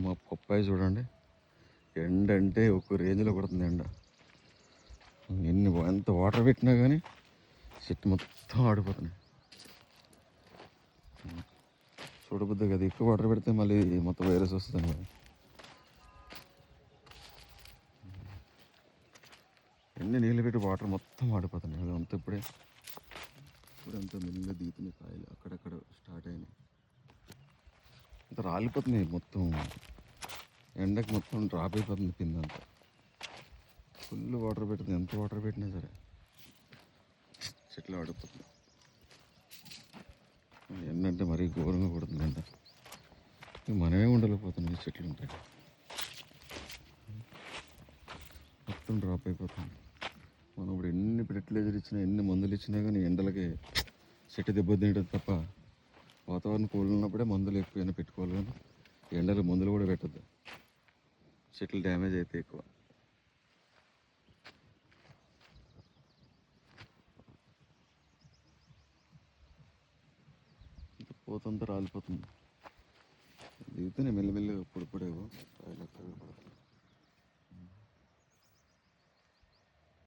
మా పప్పాయి చూడండి, ఎండ అంటే ఒక రేంజ్లో కొడుతుంది ఎండ. ఎంత వాటర్ పెట్టినా కానీ చెట్టు మొత్తం ఆడిపోతున్నాయి. చూడబుద్ది కదా, ఎక్కువ వాటర్ పెడితే మళ్ళీ మొత్తం వైరస్ వస్తుంది కదా. ఎన్ని నీళ్ళు పెట్టి వాటర్ మొత్తం ఆడిపోతున్నాయి. అదంతా ఇప్పుడంతా మెల్లగా దిగుతున్నాయి కాయలు, అక్కడక్కడ స్టార్ట్ అయినాయి. అంత రాలిపోతున్నాయి మొత్తం, ఎండకి మొత్తం డ్రాప్ అయిపోతుంది కిందంతా. ఫుల్ వాటర్ పెడుతుంది, ఎంత వాటర్ పెట్టినా సరే చెట్లు ఆడిపోతుంది. ఎండంటే మరీ ఘోరంగా కొడుతుంది ఎండ. మనమే ఉండలేకపోతున్నాం, ఈ చెట్లు ఉంటాయి మొత్తం డ్రాప్ అయిపోతుంది. మనం ఇప్పుడు ఎన్ని ఫెర్టిలైజర్ ఇచ్చినా, ఎన్ని మందులు ఇచ్చినా కానీ ఎండలకి చెట్టు దెబ్బతింటుంది తప్ప. వాతావరణం కూల్ ఉన్నప్పుడే మందులు ఎక్కువైనా పెట్టుకోవాలి, కానీ ఎండలు మందులు కూడా పెట్టద్దు, చెట్లు డ్యామేజ్ అయితే ఎక్కువ. పోతంతా రాలిపోతుంది, దిగుతూనే మెల్లమెల్లగా పొడిపొడేవో.